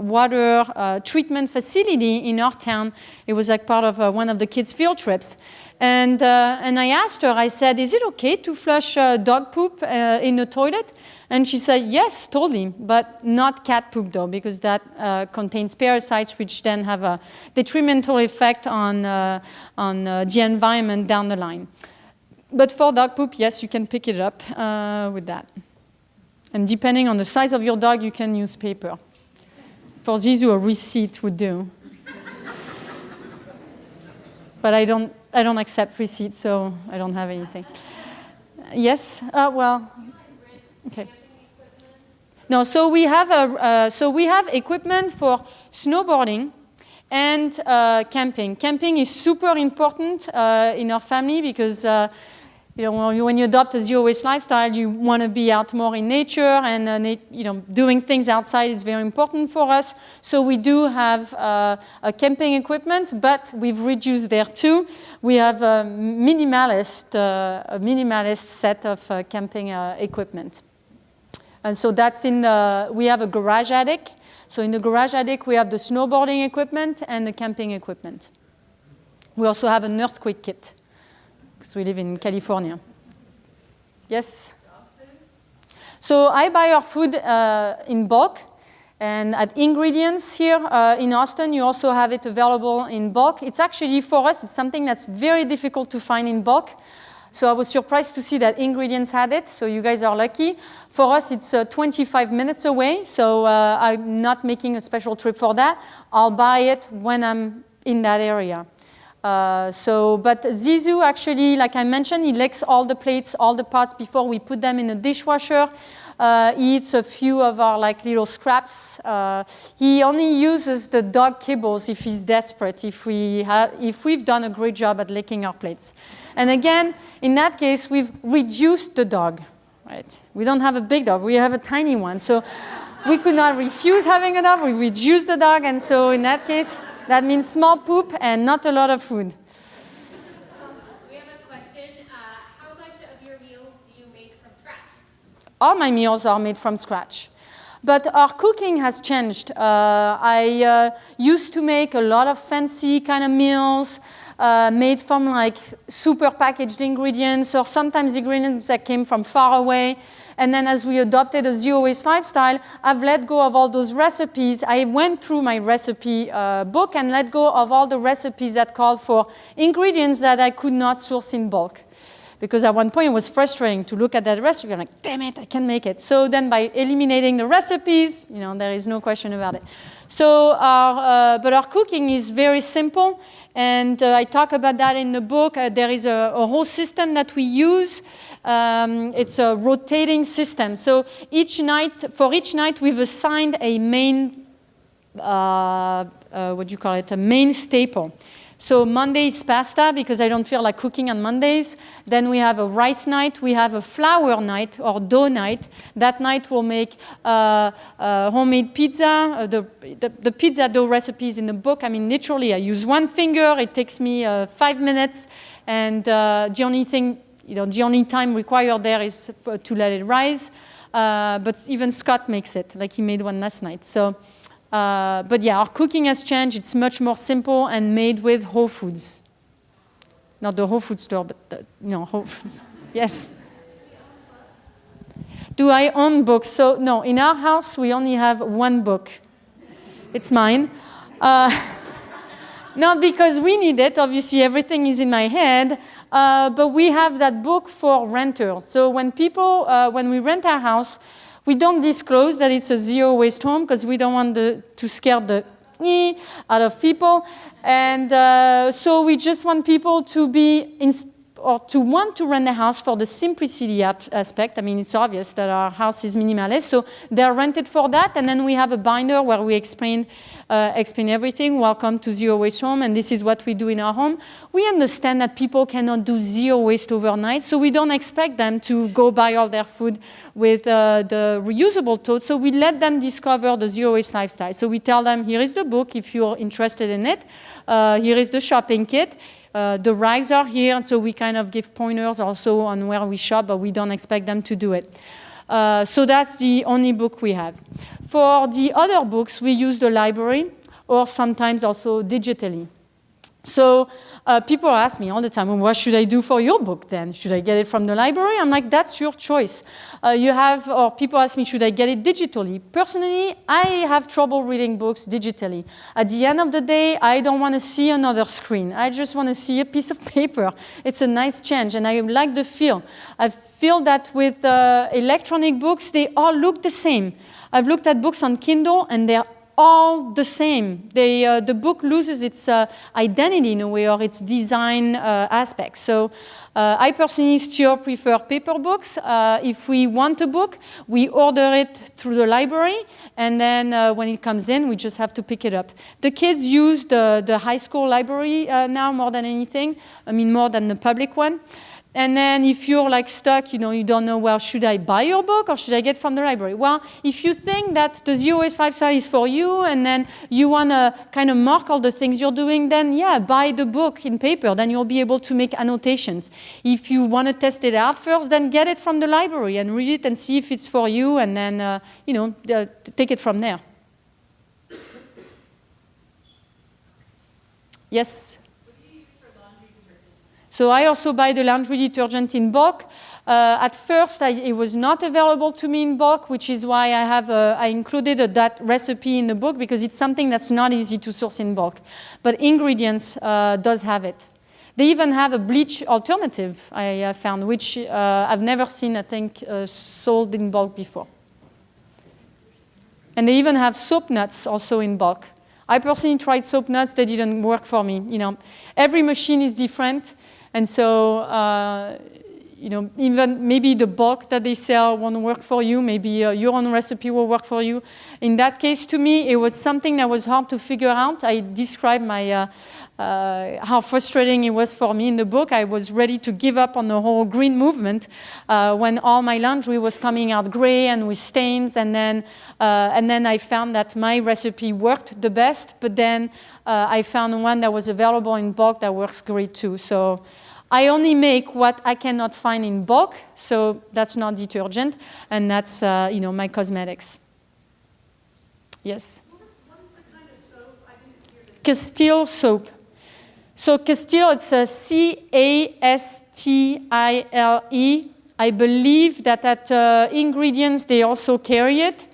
S3: water treatment facility in our town. It was like part of one of the kids' field trips. And I asked her, I said, is it okay to flush dog poop in the toilet? And she said, yes, totally, but not cat poop though, because that contains parasites which then have a detrimental effect on the environment down the line. But for dog poop, yes, you can pick it up with that. And depending on the size of your dog, you can use paper. For Zizou, a receipt would do. But I don't accept receipts, so I don't have anything. Yes? Well, okay. No, so we have equipment for snowboarding and camping. Camping is super important in our family because when you adopt a zero-waste lifestyle, you want to be out more in nature, and doing things outside is very important for us. So we do have a camping equipment, but we've reduced there too. We have a minimalist set of camping equipment. And so that's we have a garage attic. So in the garage attic, we have the snowboarding equipment and the camping equipment. We also have an earthquake kit, because we live in California. Yes? So I buy our food in bulk, and at Ingredients here in Austin, you also have it available in bulk. It's actually, for us, it's something that's very difficult to find in bulk. So I was surprised to see that Ingredients had it, so you guys are lucky. For us, it's 25 minutes away, so I'm not making a special trip for that. I'll buy it when I'm in that area. But Zizou actually, like I mentioned, he licks all the plates, all the pots before we put them in the dishwasher. He eats a few of our little scraps. He only uses the dog kibbles if he's desperate, if we've done a great job at licking our plates. And again, in that case, we've reduced the dog. Right? We don't have a big dog, we have a tiny one. So we could not refuse having a dog, we reduced the dog, and so in that case, that means small poop and not a lot of food.
S2: We have a question. How much of your meals do you make from scratch?
S3: All my meals are made from scratch. But our cooking has changed. I used to make a lot of fancy kind of meals made from super packaged ingredients, or sometimes ingredients that came from far away. And then as we adopted a zero-waste lifestyle, I've let go of all those recipes. I went through my recipe book and let go of all the recipes that called for ingredients that I could not source in bulk. Because at one point it was frustrating to look at that recipe and like, damn it, I can't make it. So then by eliminating the recipes, there is no question about it. So but our cooking is very simple, and I talk about that in the book. There is a whole system that we use. It's a rotating system. So for each night, we've assigned a main, a main staple. So Monday is pasta because I don't feel like cooking on Mondays. Then we have a rice night. We have a flour night or dough night. That night we'll make homemade pizza. The pizza dough recipe is in the book. I mean, literally, I use one finger. It takes me 5 minutes. And the only thing, the only time required there is to let it rise. But even Scott makes it, like he made one last night. So. But yeah, our cooking has changed. It's much more simple and made with whole foods. Not the whole food store, but whole foods. Yes. Do I own books? So no, in our house we only have one book. It's mine. Not because we need it. Obviously, everything is in my head. But we have that book for renters. So when we rent our house, we don't disclose that it's a zero waste home because we don't want to scare the out of people. And so we just want people to be to want to rent a house for the simplicity aspect. I mean, it's obvious that our house is minimalist, so they're rented for that. And then we have a binder where we explain everything. Welcome to Zero Waste Home, and this is what we do in our home. We understand that people cannot do zero waste overnight, so we don't expect them to go buy all their food with the reusable tote. So we let them discover the zero waste lifestyle. So we tell them, here is the book if you're interested in it. Here is the shopping kit. The rags are here, and so we kind of give pointers also on where we shop, but we don't expect them to do it. So that's the only book we have. For the other books, we use the library, or sometimes also digitally. So people ask me all the time, well, what should I do for your book then? Should I get it from the library? I'm like, that's your choice. Or people ask me, should I get it digitally? Personally, I have trouble reading books digitally. At the end of the day, I don't want to see another screen. I just want to see a piece of paper. It's a nice change, and I like the feel. I feel that with electronic books, they all look the same. I've looked at books on Kindle, and they're all the same. The book loses its identity in a way, or its design aspects. So I personally still prefer paper books. If we want a book, we order it through the library, and then when it comes in, we just have to pick it up. The kids use the high school library now more than anything. I mean, more than the public one. And then if you're like stuck, you don't know, well, should I buy your book or should I get from the library? Well, if you think that the Zero Waste Lifestyle is for you and then you want to kind of mark all the things you're doing, then yeah, buy the book in paper. Then you'll be able to make annotations. If you want to test it out first, then get it from the library and read it and see if it's for you, and then, take it from there. Yes? So I also buy the laundry detergent in bulk. At first, it was not available to me in bulk, which is why I included that recipe in the book, because it's something that's not easy to source in bulk. But Ingredients does have it. They even have a bleach alternative, I found, which I've never seen, I think, sold in bulk before. And they even have soap nuts also in bulk. I personally tried soap nuts. They didn't work for me. Every machine is different. And so, even maybe the bulk that they sell won't work for you. Maybe your own recipe will work for you. In that case, to me, it was something that was hard to figure out. I described how frustrating it was for me in the book. I was ready to give up on the whole green movement when all my laundry was coming out gray and with stains. And then I found that my recipe worked the best. But then I found one that was available in bulk that works great too. So I only make what I cannot find in bulk. So that's not detergent, and that's my cosmetics. Yes.
S4: What is the kind of soap? I didn't hear the
S3: Castile soap. So Castile, it's a Castile. I believe that at Ingredients they also carry it.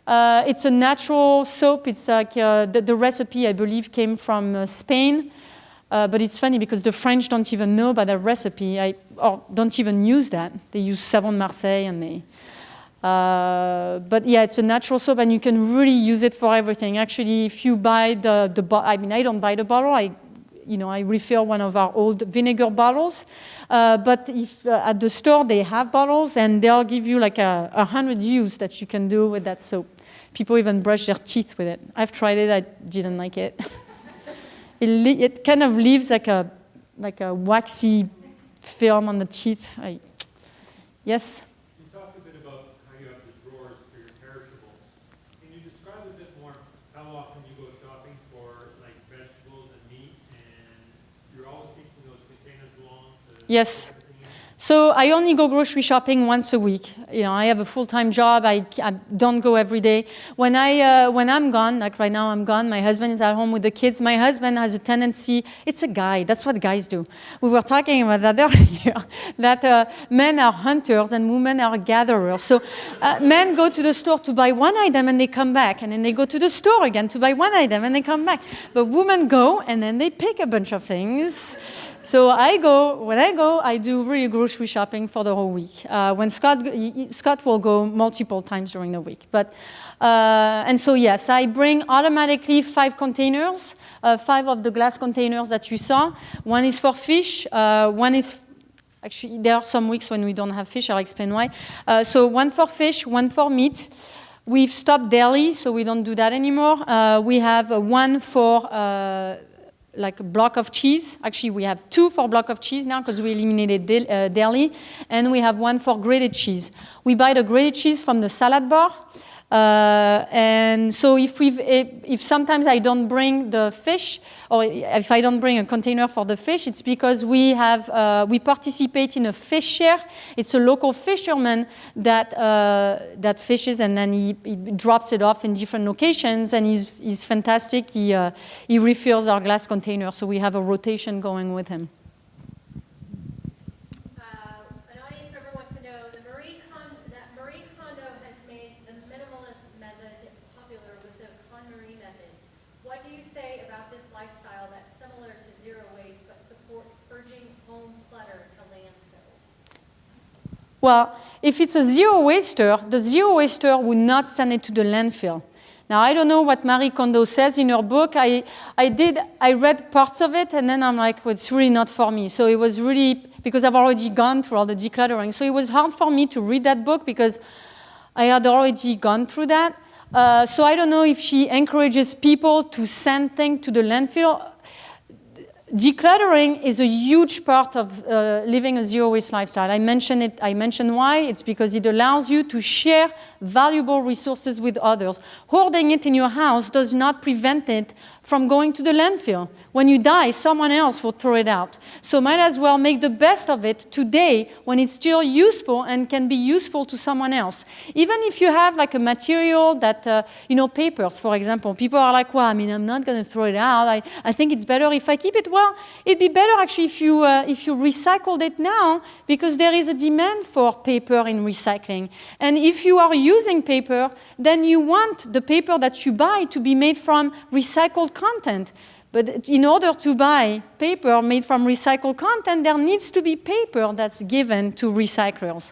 S3: It's a natural soap. It's like the recipe, I believe, came from Spain. But it's funny because the French don't even know about that recipe, or don't even use that. They use Savon de Marseille, and they. But yeah, it's a natural soap, and you can really use it for everything. Actually, if you buy I don't buy the bottle. I refill one of our old vinegar bottles. But if at the store they have bottles, and they'll give you like 100 use that you can do with that soap. People even brush their teeth with it. I've tried it. I didn't like it. it kind of leaves like a waxy film on the teeth. Yes?
S5: You talked a bit about how you have the drawers for your perishables. Can you describe a bit more how often you go shopping for like vegetables and meat, and you're always keeping those containers along to
S3: Yes.
S5: put everything in?
S3: So I only go grocery shopping once a week. I have a full-time job. I don't go every day. When I'm gone, like right now I'm gone, my husband is at home with the kids. My husband has a tendency, it's a guy, that's what guys do. We were talking about that earlier, that men are hunters and women are gatherers. So men go to the store to buy one item and they come back, and then they go to the store again to buy one item and they come back. But women go and then they pick a bunch of things. So when I go, I do really grocery shopping for the whole week. When Scott will go multiple times during the week. And so yes, I bring automatically 5 containers, 5 of the glass containers that you saw. One is for fish, one is, actually there are some weeks when we don't have fish, I'll explain why. So one for fish, one for meat. We've stopped deli, so we don't do that anymore. We have one for like a block of cheese. Actually, we have 2 for block of cheese now because we eliminated deli, and we have 1 for grated cheese. We buy the grated cheese from the salad bar, and so if sometimes I don't bring the fish, or if I don't bring a container for the fish, it's because we participate in a fish share. It's a local fisherman that fishes, and then he drops it off in different locations, and he's fantastic. He refills our glass container, so we have a rotation going with him.
S2: An audience member wants to know, Marie Kondo has made the minimalist method popular with the KonMari method. What do you say about this lifestyle that's similar to zero waste but supports purging home clutter to landfills?
S3: Well, if it's a zero waster, the zero waster would not send it to the landfill. Now, I don't know what Marie Kondo says in her book. I read parts of it, and then I'm like, well, it's really not for me. So it was really, because I've already gone through all the decluttering. So it was hard for me to read that book because I had already gone through that. So I don't know if she encourages people to send things to the landfill. Decluttering is a huge part of living a zero-waste lifestyle. I mentioned why. It's because it allows you to share valuable resources with others. Hoarding it in your house does not prevent it from going to the landfill. When you die, someone else will throw it out. So might as well make the best of it today when it's still useful and can be useful to someone else. Even if you have like a material that, papers, for example. People are like, well, I'm not going to throw it out. I think it's better if I keep it. Well, it'd be better actually if you recycled it now, because there is a demand for paper in recycling. And if you are using paper, then you want the paper that you buy to be made from recycled content. But in order to buy paper made from recycled content, there needs to be paper that's given to recyclers.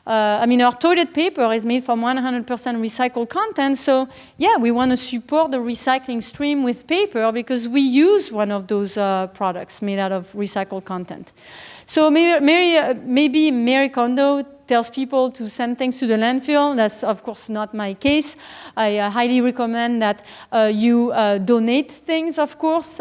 S3: Our toilet paper is made from 100% recycled content, so yeah, we want to support the recycling stream with paper because we use one of those products made out of recycled content. So maybe Marie Kondo tells people to send things to the landfill. That's, of course, not my case. I highly recommend that you donate things, of course.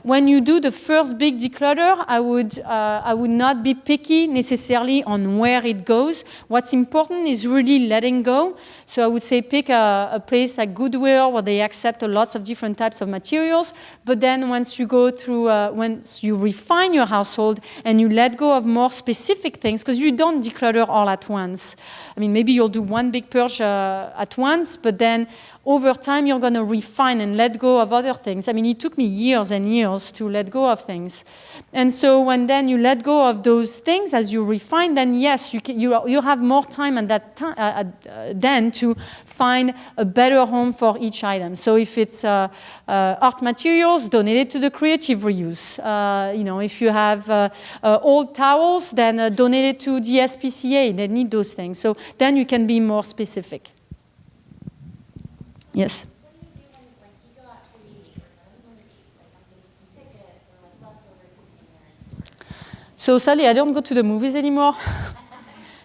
S3: When you do the first big declutter, I would not be picky necessarily on where it goes. What's important is really letting go. So I would say pick a place like Goodwill where they accept lots of different types of materials. But then once you go through, once you refine your household and you let go of more specific things, because you don't declutter all at once. Maybe you'll do one big purge at once, but then over time you're going to refine and let go of other things. It took me years and years to let go of things. And so when then you let go of those things as you refine, then yes, you have more time at that time then to find a better home for each item. So if it's art materials, donate it to the creative reuse. If you have old towels, then donate it to the SPCA. They need those things. So then you can be more specific. Yes?
S6: What do you do when you go out to eat or go to movies? I'm thinking tickets or leftover containers.
S3: So sadly, I don't go to the movies anymore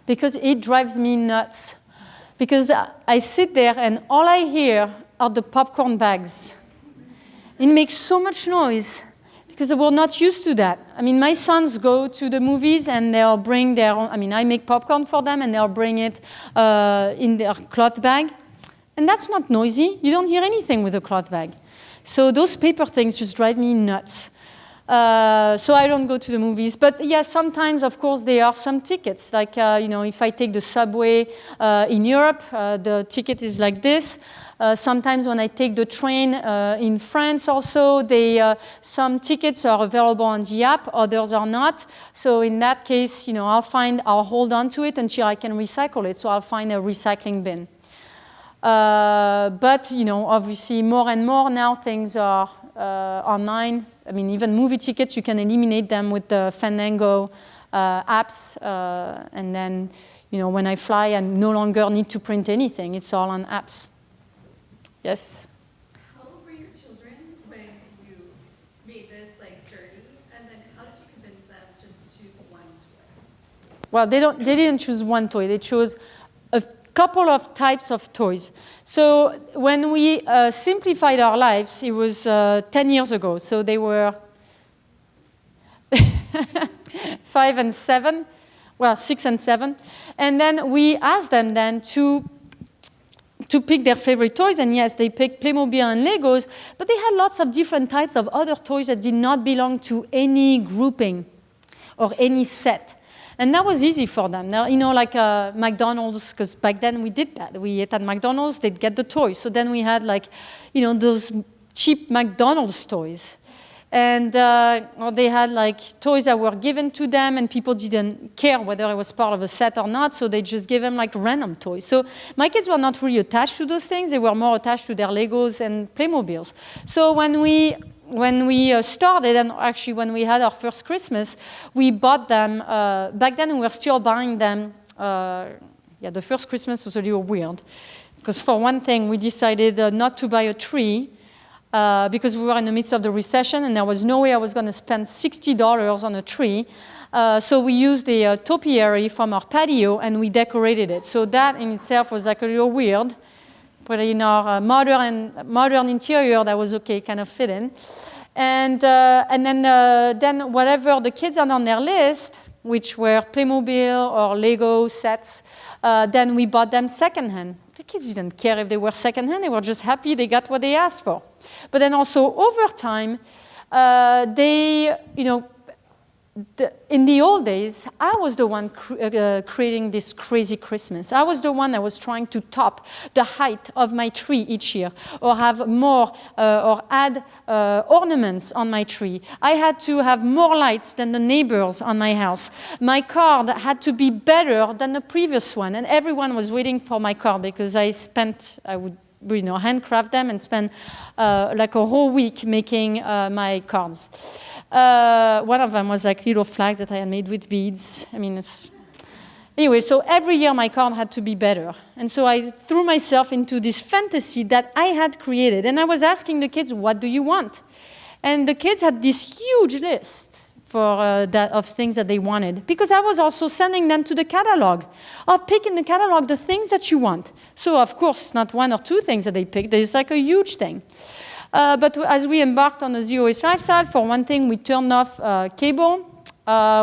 S3: because it drives me nuts. Because I sit there and all I hear are the popcorn bags. It makes so much noise because we're not used to that. I mean, my sons go to the movies and they'll bring their own, I mean, I make popcorn for them and they'll bring it in their cloth bag. And that's not noisy. You don't hear anything with a cloth bag. So those paper things just drive me nuts. So I don't go to the movies. But yeah, sometimes, of course, there are some tickets. Like, if I take the subway in Europe, the ticket is like this. Sometimes when I take the train in France also, some tickets are available on the app, others are not. So in that case, I'll hold on to it until I can recycle it. So I'll find a recycling bin. But, obviously more and more now things are online. I mean, even movie tickets, you can eliminate them with the Fandango apps. And then, when I fly, I no longer need to print anything. It's all on apps. Yes?
S4: How old were your children when you made this journey? And then how did you convince them just to choose one toy?
S3: Well, they didn't choose one toy. They chose a couple of types of toys. So when we simplified our lives, it was 10 years ago. So they were 5 and 7, well, 6 and 7. And then we asked them then to pick their favorite toys, and yes, they picked Playmobil and Legos, but they had lots of different types of other toys that did not belong to any grouping or any set. And that was easy for them. Now, like McDonald's, because back then we did that. We ate at McDonald's, they'd get the toys. So then we had those cheap McDonald's toys. And or they had toys that were given to them, and people didn't care whether it was part of a set or not, so they just gave them random toys. So my kids were not really attached to those things. They were more attached to their Legos and Playmobiles. So when we started, and actually when we had our first Christmas, we bought them. Back then we were still buying them. The first Christmas was a little weird, because for one thing, we decided not to buy a tree, because we were in the midst of the recession and there was no way I was going to spend $60 on a tree. So we used the topiary from our patio and we decorated it. So that in itself was a little weird. But in our modern interior, that was okay, kind of fit in. And then whatever the kids had on their list, which were Playmobil or Lego sets, then we bought them secondhand. The kids didn't care if they were secondhand. They were just happy they got what they asked for. But then also over time, in the old days, I was the one creating this crazy Christmas. I was the one that was trying to top the height of my tree each year, or have more, or add ornaments on my tree. I had to have more lights than the neighbors on my house. My card had to be better than the previous one, and everyone was waiting for my card because I would handcraft them and spend a whole week making my cards. One of them was little flags that I had made with beads. I mean, anyway, so every year my card had to be better. And so I threw myself into this fantasy that I had created. And I was asking the kids, what do you want? And the kids had this huge list of things that they wanted, because I was also sending them to the catalog, or pick in the catalog the things that you want. So of course, not one or two things that they picked, there's a huge thing. But as we embarked on the zero waste lifestyle, for one thing, we turned off cable,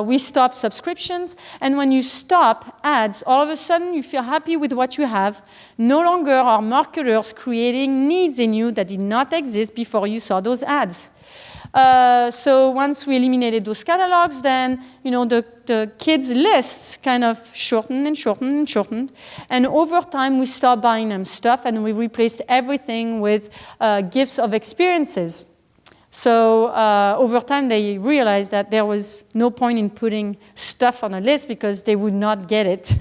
S3: we stopped subscriptions, and when you stop ads, all of a sudden you feel happy with what you have. No longer are marketers creating needs in you that did not exist before you saw those ads. So once we eliminated those catalogs, then the kids' lists kind of shortened and shortened and shortened. And over time, we stopped buying them stuff, and we replaced everything with gifts of experiences. So over time, they realized that there was no point in putting stuff on a list because they would not get it.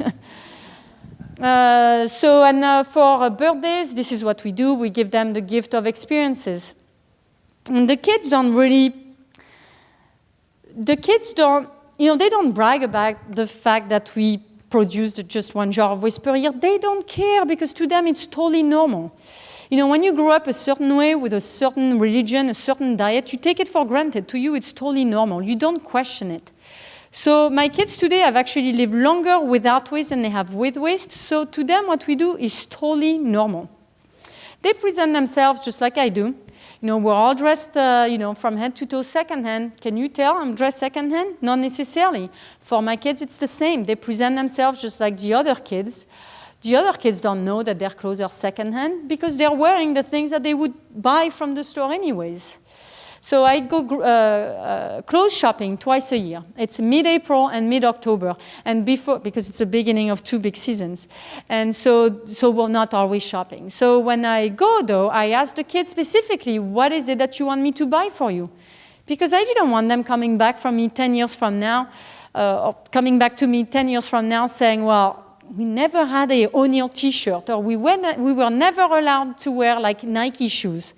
S3: For birthdays, this is what we do. We give them the gift of experiences. And they don't brag about the fact that we produced just one jar of waste per year. They don't care, because to them it's totally normal. When you grow up a certain way with a certain religion, a certain diet, you take it for granted. To you, it's totally normal. You don't question it. So my kids today have actually lived longer without waste than they have with waste. So to them, what we do is totally normal. They present themselves just like I do. We're all dressed, from head to toe secondhand. Can you tell I'm dressed secondhand? Not necessarily. For my kids, it's the same. They present themselves just like the other kids. The other kids don't know that their clothes are secondhand because they're wearing the things that they would buy from the store anyways. So I go clothes shopping twice a year. It's mid-April and mid-October, and before, because it's the beginning of 2 big seasons. And so we're not always shopping. So when I go, though, I ask the kids specifically, what is it that you want me to buy for you? Because I didn't want them coming back from me 10 years from now, or coming back to me 10 years from now saying, well, we never had a O'Neill t-shirt, or we were never allowed to wear like Nike shoes.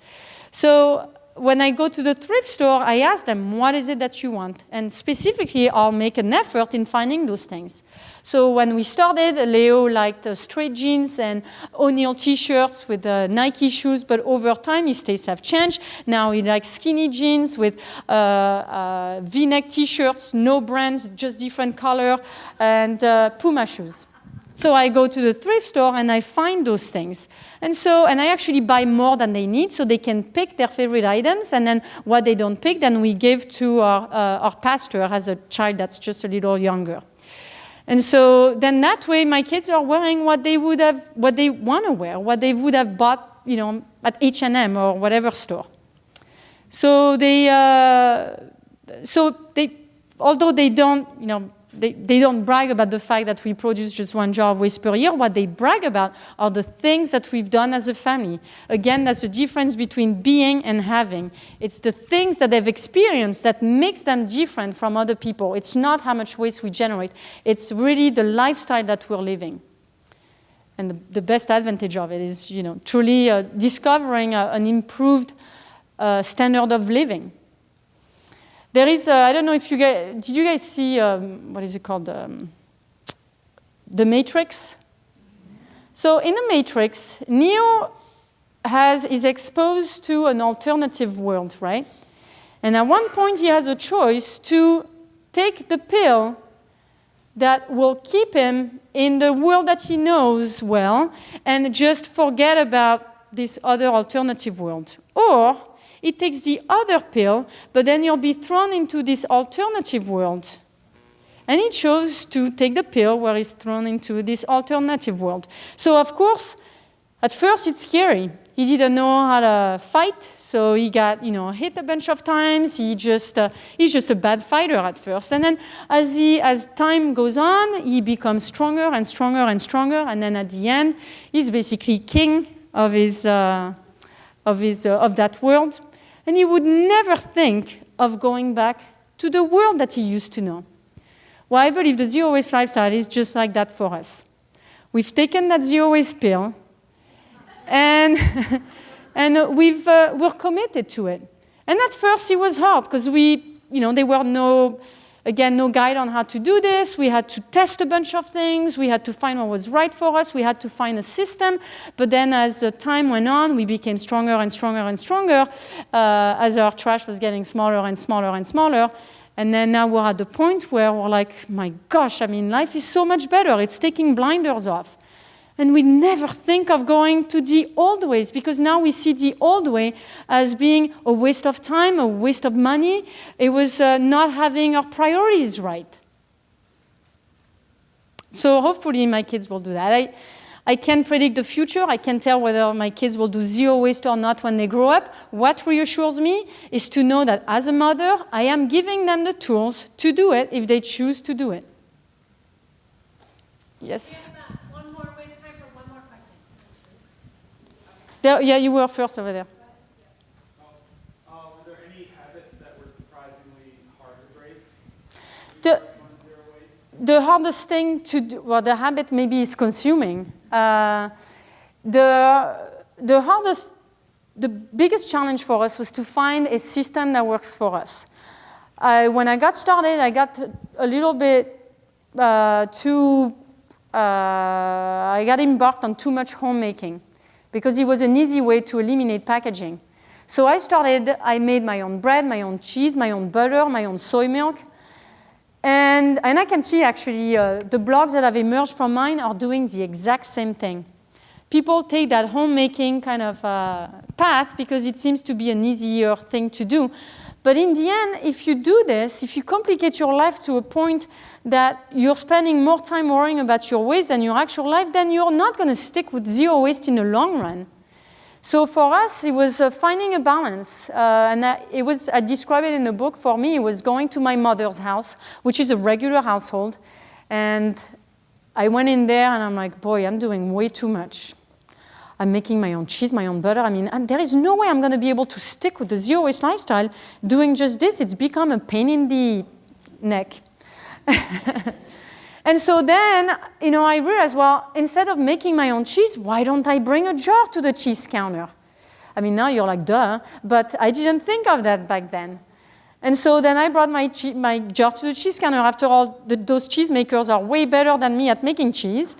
S3: So when I go to the thrift store, I ask them, what is it that you want? And specifically, I'll make an effort in finding those things. So when we started, Leo liked straight jeans and O'Neill t-shirts with Nike shoes, but over time, his tastes have changed. Now he likes skinny jeans with V-neck t-shirts, no brands, just different color, and Puma shoes. So I go to the thrift store and I find those things. And I actually buy more than they need so they can pick their favorite items, and then what they don't pick, then we give to our pastor as a child that's just a little younger. And so then that way my kids are wearing what they want to wear, what they would have bought, at H&M or whatever store. So although they don't, they don't brag about the fact that we produce just 1 jar of waste per year. What they brag about are the things that we've done as a family. Again, that's the difference between being and having. It's the things that they've experienced that makes them different from other people. It's not how much waste we generate. It's really the lifestyle that we're living. And the best advantage of it is, truly discovering an improved standard of living. There is, I don't know if did you guys see, what is it called, The Matrix? So in The Matrix, Neo is exposed to an alternative world, right? And at one point he has a choice to take the pill that will keep him in the world that he knows well and just forget about this other alternative world. Or he takes the other pill, but then you'll be thrown into this alternative world. And he chose to take the pill where he's thrown into this alternative world. So of course, at first it's scary. He didn't know how to fight, so he got, hit a bunch of times. He's just a bad fighter at first. And then as time goes on, he becomes stronger and stronger and stronger. And then at the end, he's basically king of that world. And he would never think of going back to the world that he used to know. Well, I believe the zero waste lifestyle is just like that for us. We've taken that zero waste pill, and we're committed to it. And at first it was hard because there were no guide on how to do this. We had to test a bunch of things. We had to find what was right for us. We had to find a system. But then as time went on, we became stronger and stronger and stronger as our trash was getting smaller and smaller and smaller. And then now we're at the point where we're like, my gosh, life is so much better. It's taking blinders off. And we never think of going to the old ways because now we see the old way as being a waste of time, a waste of money. It was not having our priorities right. So hopefully my kids will do that. I can't predict the future. I can't tell whether my kids will do zero waste or not when they grow up. What reassures me is to know that as a mother, I am giving them the tools to do it if they choose to do it. Yes? Yeah, you were first over there.
S5: Were there any habits that were surprisingly hard to break?
S3: The hardest thing to do, the habit maybe is consuming. The biggest challenge for us was to find a system that works for us. When I got started, I got a little bit I got embarked on too much homemaking, because it was an easy way to eliminate packaging. So I made my own bread, my own cheese, my own butter, my own soy milk. And I can see actually the blogs that have emerged from mine are doing the exact same thing. people take that homemaking kind of path because it seems to be an easier thing to do. But in the end, if you do this, if you complicate your life to a point that you're spending more time worrying about your waste than your actual life, then you're not going to stick with zero waste in the long run. So for us, it was finding a balance. I describe it in the book. For me, it was going to my mother's house, which is a regular household. And I went in there and I'm like, boy, I'm doing way too much. I'm making my own cheese, my own butter. I mean, and there is no way I'm going to be able to stick with the zero waste lifestyle doing just this. It's become a pain in the neck. And so then, I realized, well, instead of making my own cheese, why don't I bring a jar to the cheese counter? I mean, now you're like, duh, but I didn't think of that back then. And so then I brought my jar to the cheese counter. After all, those cheesemakers are way better than me at making cheese.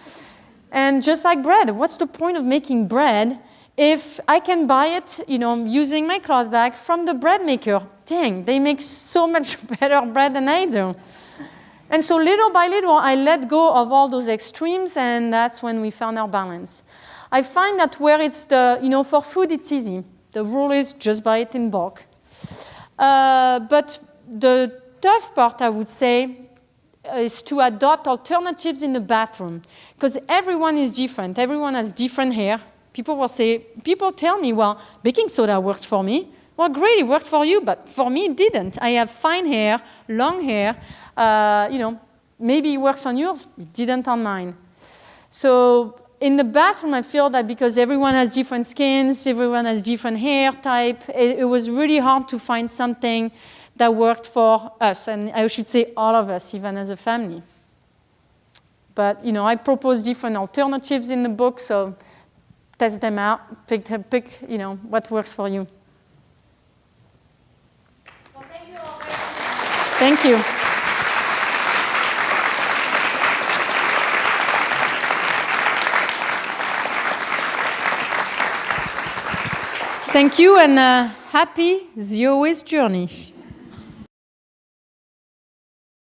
S3: And just like bread, what's the point of making bread if I can buy it, using my cloth bag from the bread maker? Dang, they make so much better bread than I do. And so little by little, I let go of all those extremes, and that's when we found our balance. I find that where it's for food, it's easy. The rule is just buy it in bulk. But the tough part, I would say, is to adopt alternatives in the bathroom. Because everyone is different. Everyone has different hair. People tell me, well, baking soda works for me. Well, great, it worked for you, but for me, it didn't. I have fine hair, long hair. Maybe it works on yours, it didn't on mine. So in the bathroom, I feel that because everyone has different skins, everyone has different hair type, it was really hard to find something that worked for us, and I should say all of us, even as a family. But I propose different alternatives in the book, so test them out, pick what works for you.
S6: Well, thank you all very much.
S3: Thank you. Thank you, and happy zero waste journey.